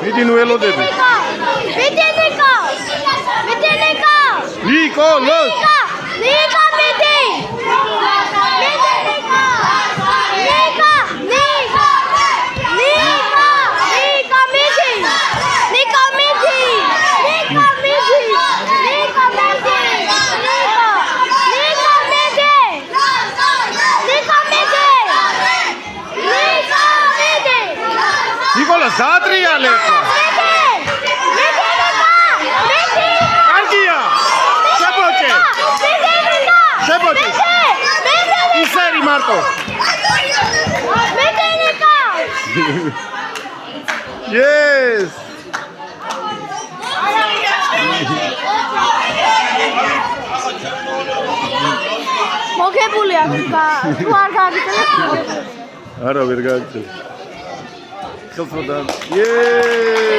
Midi nu elodები. Midi Niko. Niko, los. Niko midi. Nikolas, დაატრიალე ხა. კარგია. შებოჭე. ისერი მარტო. Yes. მოგებულია თუ არ გაგიწევთ არა ვერ გაიწევ. ხელს რა და. Yes.